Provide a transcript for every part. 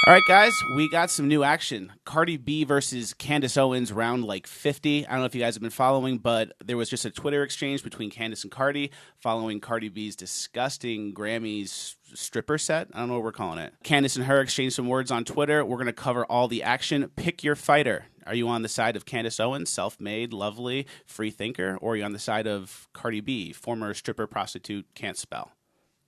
All right, guys, we got some new action. Cardi B versus Candace Owens, round like 50. I don't know if you guys have been following, but there was just a Twitter exchange between Candace and Cardi following Cardi B's disgusting Grammys stripper set. I don't know what we're calling it. Candace and her exchanged some words on Twitter. We're going to cover all the action. Pick your fighter. Are you on the side of Candace Owens, self-made, lovely, free thinker, or are you on the side of Cardi B, former stripper, prostitute, can't spell?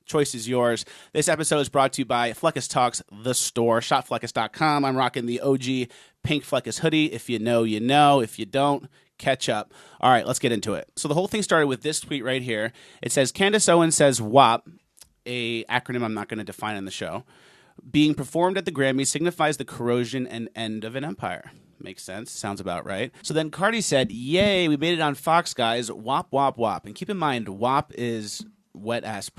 Choice is yours. This episode is brought to you by Fleccas Talks, the store. ShopFleccas.com. I'm rocking the OG pink Fleccas hoodie. If you know, you know. If you don't, catch up. All right, let's get into it. So the whole thing started with this tweet right here. It says, Candace Owens says WAP, a acronym I'm not going to define in the show, being performed at the Grammys signifies the corrosion and end of an empire. Makes sense. Sounds about right. So then Cardi said, yay, we made it on Fox, guys. WAP, WAP, WAP. And keep in mind, WAP is wet-ass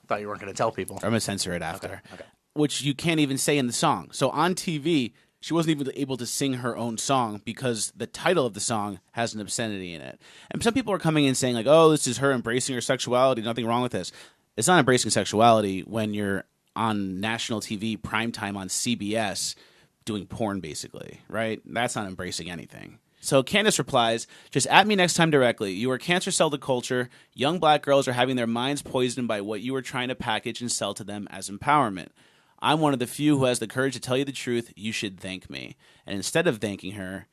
Thought you weren't going to tell people. I'm going to censor it after. Okay. Which you can't even say in the song. So on TV, she wasn't even able to sing her own song because the title of the song has an obscenity in it. And some people are coming in saying, like, oh, this is her embracing her sexuality. Nothing wrong with this. It's not embracing sexuality when you're on national TV, primetime on CBS, doing porn, basically, right? That's not embracing anything. So Candace replies, just at me next time directly. You are cancer cell to culture. Young black girls are having their minds poisoned by what you are trying to package and sell to them as empowerment. I'm one of the few who has the courage to tell you the truth. You should thank me. And instead of thanking her,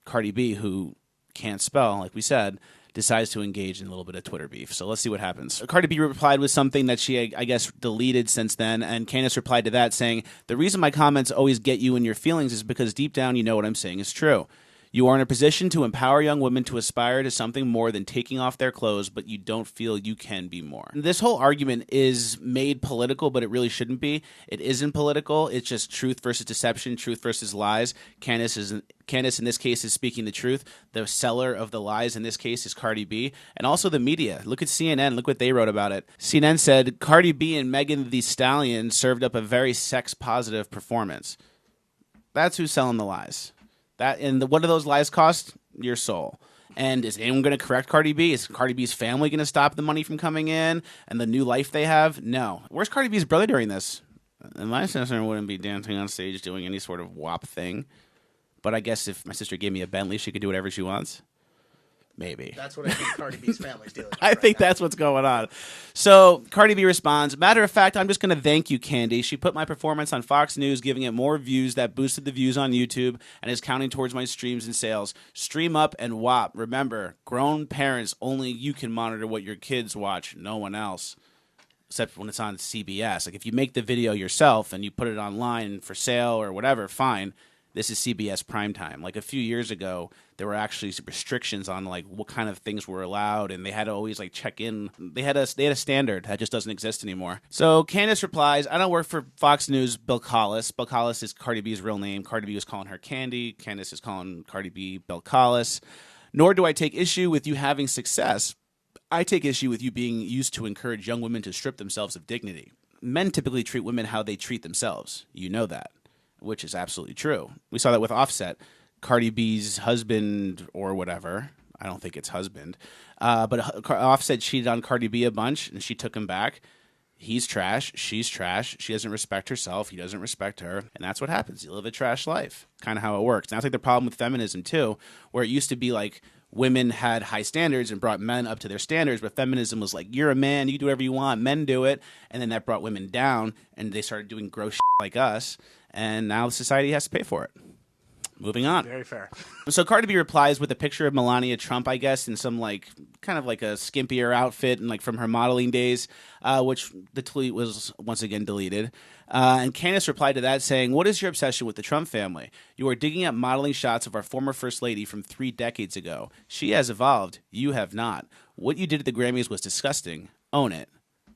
Cardi B, who can't spell, like we said, decides to engage in a little bit of Twitter beef. So let's see what happens. Cardi B replied with something that she, I guess, deleted since then, and Candace replied to that saying, the reason my comments always get you in your feelings is because deep down you know what I'm saying is true. You are in a position to empower young women to aspire to something more than taking off their clothes, but you don't feel you can be more. This whole argument is made political, but it really shouldn't be. It isn't political. It's just truth versus deception, truth versus lies. Candace, in this case, is speaking the truth. The seller of the lies in this case is Cardi B. And also the media. Look at CNN. Look what they wrote about it. CNN said, Cardi B and Megan Thee Stallion served up a very sex-positive performance. That's who's selling the lies. What do those lies cost? Your soul. And is anyone going to correct Cardi B? Is Cardi B's family going to stop the money from coming in and the new life they have? No. Where's Cardi B's brother during this? And my sister wouldn't be dancing on stage doing any sort of WAP thing. But I guess if my sister gave me a Bentley, she could do whatever she wants. Maybe. That's what I think Cardi B's family's dealing with. I think that's what's going on. So Cardi B responds, matter of fact, I'm just going to thank you, Candy. She put my performance on Fox News, giving it more views that boosted the views on YouTube and is counting towards my streams and sales. Stream up and WAP. Remember, grown parents, only you can monitor what your kids watch, no one else. Except when it's on CBS. Like if you make the video yourself and you put it online for sale or whatever, fine. This is CBS primetime. Like a few years ago, there were actually restrictions on like what kind of things were allowed, and they had to always like check in. They had a standard that just doesn't exist anymore. So Candace replies, I don't work for Fox News. Bill Collis. Bill Collis is Cardi B's real name. Cardi B was calling her Candy. Candace is calling Cardi B Bill Collis. Nor do I take issue with you having success. I take issue with you being used to encourage young women to strip themselves of dignity. Men typically treat women how they treat themselves. You know that. Which is absolutely true. We saw that with Offset. Cardi B's husband or whatever. I don't think it's husband. But Offset cheated on Cardi B a bunch, and she took him back. He's trash. She's trash. She doesn't respect herself. He doesn't respect her. And that's what happens. You live a trash life. Kind of how it works. And that's like the problem with feminism, too, where it used to be like women had high standards and brought men up to their standards, but feminism was like, you're a man, you do whatever you want, men do it. And then that brought women down, and they started doing gross shit like us. And now society has to pay for it. Moving on. Very fair. So Cardi B replies with a picture of Melania Trump, I guess, in some like kind of like a skimpier outfit and like from her modeling days, which the tweet was once again deleted. And Candace replied to that saying, what is your obsession with the Trump family? You are digging up modeling shots of our former first lady from 3 decades ago. She has evolved. You have not. What you did at the Grammys was disgusting. Own it.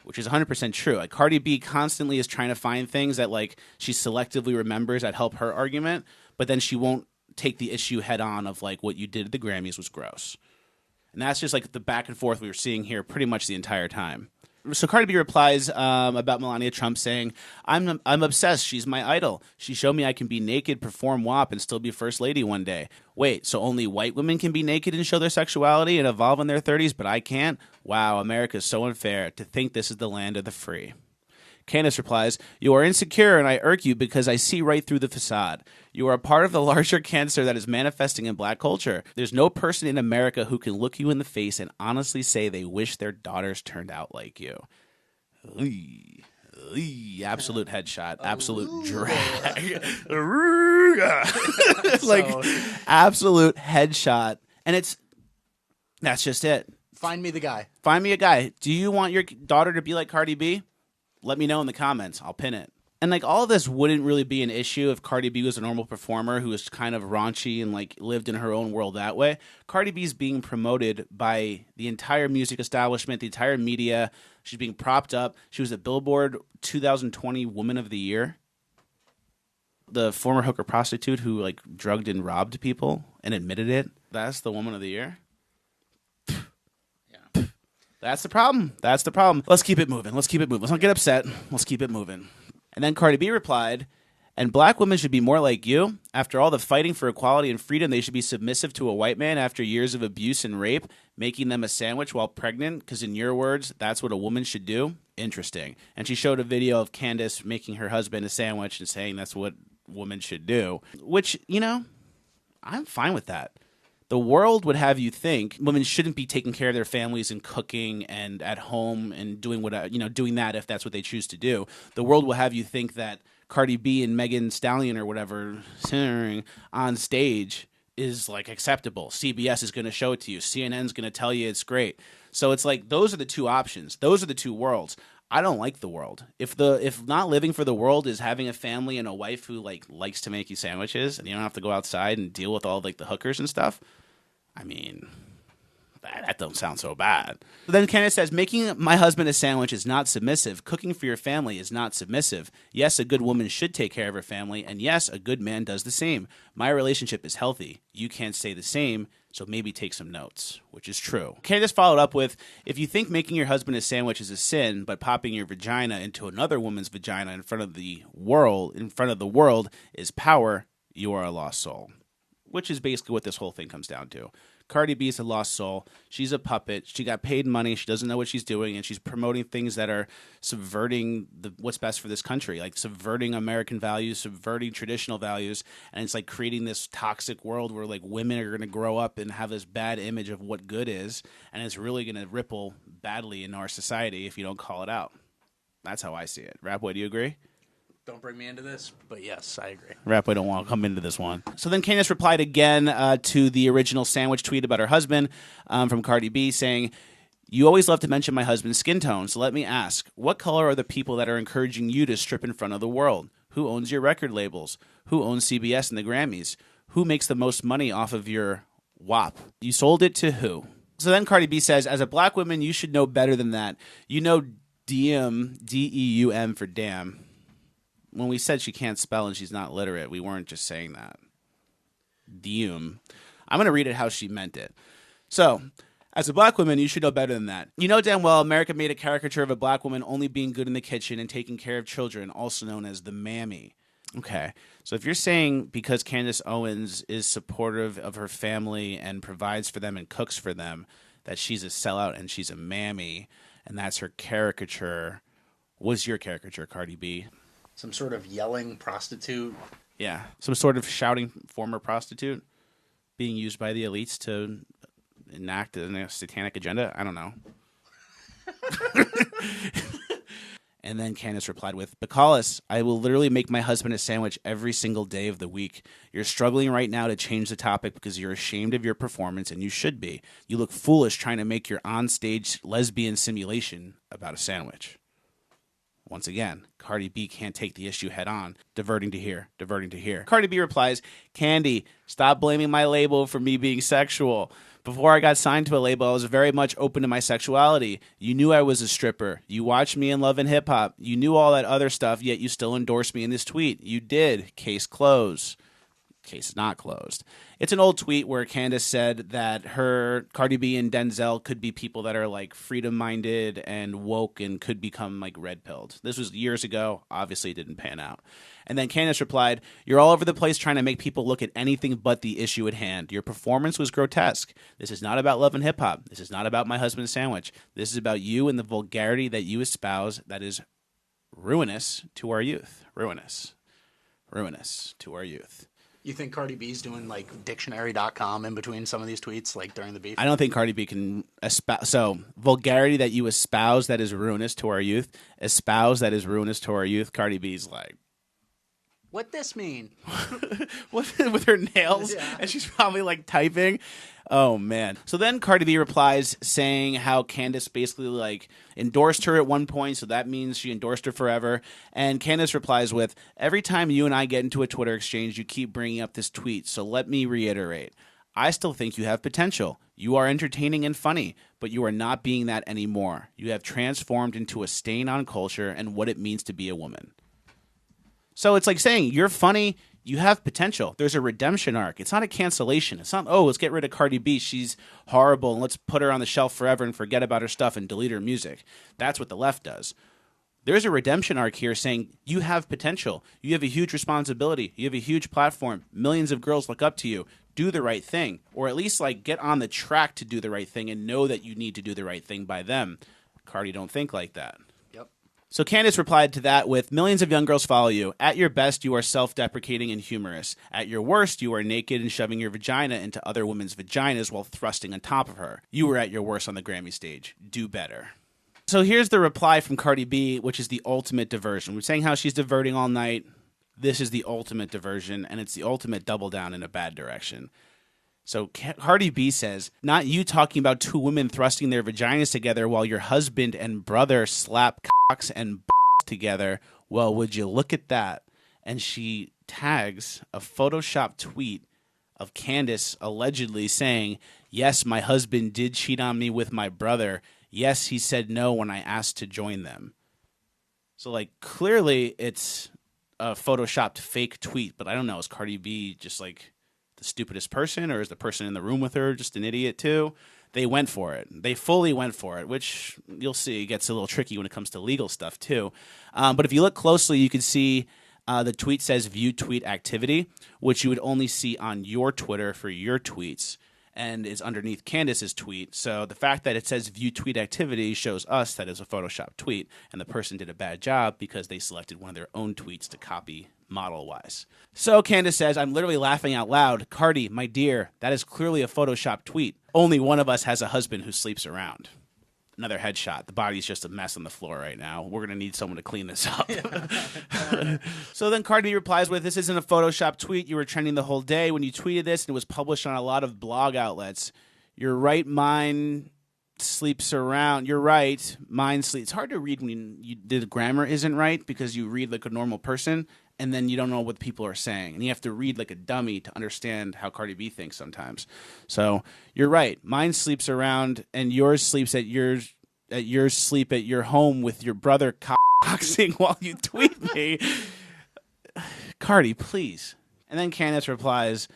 Which is 100% true. Like Cardi B constantly is trying to find things that like she selectively remembers that help her argument, but then she won't take the issue head on of like what you did at the Grammys was gross. And that's just like the back and forth we were seeing here pretty much the entire time. So Cardi B replies about Melania Trump saying, I'm obsessed. She's my idol. She showed me I can be naked, perform WAP, and still be first lady one day. Wait, so only white women can be naked and show their sexuality and evolve in their 30s, but I can't? Wow, America's so unfair. To think this is the land of the free. Candace replies, "You are insecure and I irk you because I see right through the facade. You are a part of the larger cancer that is manifesting in black culture. There's no person in America who can look you in the face and honestly say they wish their daughters turned out like you." Oy. Absolute headshot, absolute drag. Like, absolute headshot. And that's just it. Find me the guy. Find me a guy. Do you want your daughter to be like Cardi B? Let me know in the comments. I'll pin it. And like, all of this wouldn't really be an issue if Cardi B was a normal performer who was kind of raunchy and like lived in her own world that way. Cardi B's being promoted by the entire music establishment, the entire media. She's being propped up. She was a Billboard 2020 Woman of the Year. The former hooker prostitute who like drugged and robbed people and admitted it. That's the Woman of the Year. Yeah. That's the problem. That's the problem. Let's keep it moving. Let's keep it moving. Let's not get upset. Let's keep it moving. And then Cardi B replied, "And black women should be more like you. After all the fighting for equality and freedom, they should be submissive to a white man after years of abuse and rape, making them a sandwich while pregnant, because in your words, that's what a woman should do. Interesting." And she showed a video of Candace making her husband a sandwich and saying that's what women should do, which, you know, I'm fine with that. The world would have you think women shouldn't be taking care of their families and cooking and at home and doing doing that if that's what they choose to do. The world will have you think that Cardi B and Megan Stallion or whatever on stage is like acceptable. CBS is going to show it to you. CNN's going to tell you it's great. So it's like those are the two options. Those are the two worlds. I don't like the world. If not living for the world is having a family and a wife who like likes to make you sandwiches and you don't have to go outside and deal with all like the hookers and stuff, I mean, that don't sound so bad. But then Candace says, "Making my husband a sandwich is not submissive. Cooking for your family is not submissive. Yes, a good woman should take care of her family, and yes, a good man does the same. My relationship is healthy. You can't say the same, so maybe take some notes," which is true. Candace followed up with, "If you think making your husband a sandwich is a sin, but popping your vagina into another woman's vagina in front of the world is power, you are a lost soul." Which is basically what this whole thing comes down to. Cardi B is a lost soul. She's a puppet. She got paid money. She doesn't know what she's doing, and she's promoting things that are subverting what's best for this country, like subverting American values, subverting traditional values, and it's like creating this toxic world where like women are going to grow up and have this bad image of what good is, and it's really going to ripple badly in our society if you don't call it out. That's how I see it. Rapboy, do you agree? Don't bring me into this, but yes, I agree. Rapboy don't want to come into this one. So then Candace replied again to the original sandwich tweet about her husband from Cardi B saying, "You always love to mention my husband's skin tone, so let me ask, what color are the people that are encouraging you to strip in front of the world? Who owns your record labels? Who owns CBS and the Grammys? Who makes the most money off of your WAP? You sold it to who?" So then Cardi B says, "As a black woman, you should know better than that. You know Deum, D-E-U-M for damn." When we said she can't spell and she's not literate, we weren't just saying that. Deum. I'm going to read it how she meant it. So, as a black woman, you should know better than that. You know damn well America made a caricature of a black woman only being good in the kitchen and taking care of children, also known as the mammy. Okay, so if you're saying because Candace Owens is supportive of her family and provides for them and cooks for them, that she's a sellout and she's a mammy, and that's her caricature, what's your caricature, Cardi B? Some sort of yelling prostitute. Yeah, some sort of shouting former prostitute being used by the elites to enact a satanic agenda. I don't know. And then Candace replied with, "Because I will literally make my husband a sandwich every single day of the week. You're struggling right now to change the topic because you're ashamed of your performance, and you should be. You look foolish trying to make your on-stage lesbian simulation about a sandwich." Once again, Cardi B can't take the issue head on, diverting to here, diverting to here. Cardi B replies, "Candy, stop blaming my label for me being sexual. Before I got signed to a label, I was very much open to my sexuality. You knew I was a stripper. You watched me in Love and Hip Hop. You knew all that other stuff, yet you still endorsed me in this tweet. You did. Case closed." Case is not closed. It's an old tweet where Candace said that her, Cardi B and Denzel could be people that are like freedom-minded and woke and could become like red-pilled. This was years ago. Obviously, it didn't pan out. And then Candace replied, "You're all over the place trying to make people look at anything but the issue at hand. Your performance was grotesque. This is not about Love and Hip Hop. This is not about my husband's sandwich. This is about you and the vulgarity that you espouse that is ruinous to our youth. Ruinous. Ruinous to our youth. You think Cardi B's doing like dictionary.com in between some of these tweets, like during the beef? I don't think Cardi B can espouse. So, vulgarity that you espouse that is ruinous to our youth, espouse that is ruinous to our youth, Cardi B's like, What this mean? with her nails, Yeah. and she's probably like typing. Oh man! So then Cardi B replies saying how Candace basically like endorsed her at one point, so that means she endorsed her forever. And Candace replies with, "Every time you and I get into a Twitter exchange, you keep bringing up this tweet. So let me reiterate: I still think you have potential. You are entertaining and funny, but you are not being that anymore. You have transformed into a stain on culture and what it means to be a woman." So it's like saying you're funny, you have potential. There's a redemption arc. It's not a cancellation. It's not, oh, let's get rid of Cardi B. She's horrible and let's put her on the shelf forever and forget about her stuff and delete her music. That's what the left does. There's a redemption arc here saying you have potential. You have a huge responsibility. You have a huge platform. Millions of girls look up to you. Do the right thing, or at least like get on the track to do the right thing and know that you need to do the right thing by them. Cardi don't think like that. So Candace replied to that with, "Millions of young girls follow you. At your best, you are self-deprecating and humorous. At your worst, you are naked and shoving your vagina into other women's vaginas while thrusting on top of her. You were at your worst on the Grammy stage. Do better." So here's the reply from Cardi B, which is the ultimate diversion. We're saying how she's diverting all night. This is the ultimate diversion, and it's the ultimate double down in a bad direction. So Cardi B says, "Not you talking about two women thrusting their vaginas together while your husband and brother slap cocks and together. Well, would you look at that?" And she tags a Photoshop tweet of Candace allegedly saying, "Yes, my husband did cheat on me with my brother. Yes, he said no when I asked to join them." So, like, clearly it's a Photoshopped fake tweet, but I don't know. Is Cardi B just like the stupidest person, or is the person in the room with her just an idiot too? They went for it. They fully went for it, which you'll see gets a little tricky when it comes to legal stuff too. But if you look closely, you can see the tweet says view tweet activity, which you would only see on your Twitter for your tweets, and is underneath Candace's tweet. So the fact that it says view tweet activity shows us that it's a Photoshop tweet, and the person did a bad job because they selected one of their own tweets to copy model-wise. So Candace says, "I'm literally laughing out loud. Cardi, my dear, that is clearly a Photoshop tweet. Only one of us has a husband who sleeps around." Another headshot. The body's just a mess on the floor right now. We're going to need someone to clean this up. So then Cardi replies with, "This isn't a Photoshop tweet. You were trending the whole day when you tweeted this, and it was published on a lot of blog outlets. Your right mind sleeps around." You're right. Mind sleeps. It's hard to read when the grammar isn't right because you read like a normal person, and then you don't know what people are saying. And you have to read like a dummy to understand how Cardi B thinks sometimes. So you're right. Mine sleeps around, and yours sleeps at yours sleep at your home with your brother coxing while you tweet me. Cardi, please. And then Candace replies,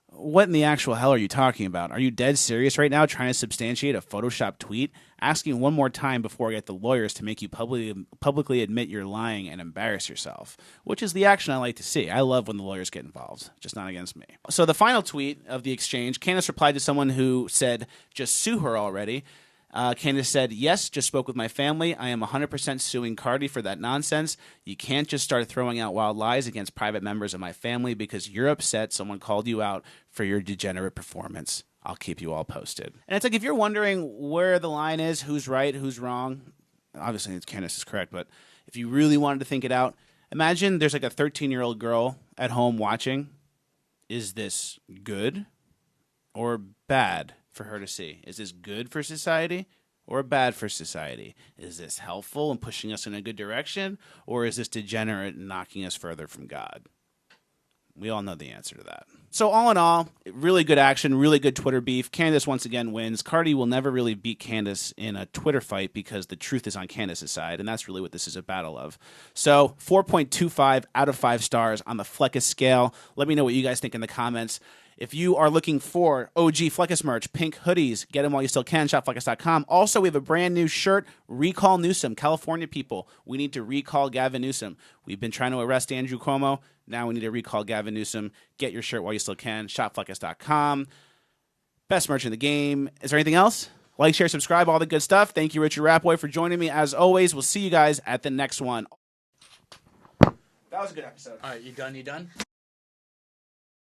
"What in the actual hell are you talking about? Are you dead serious right now trying to substantiate a Photoshop tweet? Asking one more time before I get the lawyers to make you publicly admit you're lying and embarrass yourself," which is the action I like to see. I love when the lawyers get involved, just not against me. So the final tweet of the exchange, Candace replied to someone who said, "Just sue her already." Candace said, "Yes, just spoke with my family. I am 100% suing Cardi for that nonsense. You can't just start throwing out wild lies against private members of my family because you're upset someone called you out for your degenerate performance. I'll keep you all posted." And it's like, if you're wondering where the line is, who's right, who's wrong, obviously Candace is correct, but if you really wanted to think it out, imagine there's like a 13-year-old girl at home watching. Is this good or bad for her to see? Is this good for society or bad for society? Is this helpful and pushing us in a good direction, or is this degenerate and knocking us further from God? We all know the answer to that. So all in all, really good action, really good Twitter beef. Candace once again wins. Cardi will never really beat Candace in a Twitter fight because the truth is on Candace's side, and that's really what this is a battle of. So 4.25 out of 5 stars on the Fleccas scale. Let me know what you guys think in the comments. If you are looking for OG Fleccas merch, pink hoodies, get them while you still can, shopfleccas.com. Also, we have a brand new shirt, Recall Newsom. California people, we need to recall Gavin Newsom. We've been trying to arrest Andrew Cuomo. Now we need to recall Gavin Newsom. Get your shirt while you still can, shopfleccas.com. Best merch in the game. Is there anything else? Like, share, subscribe, all the good stuff. Thank you, Richard Rapboy, for joining me. As always, we'll see you guys at the next one. That was a good episode. All right, you done?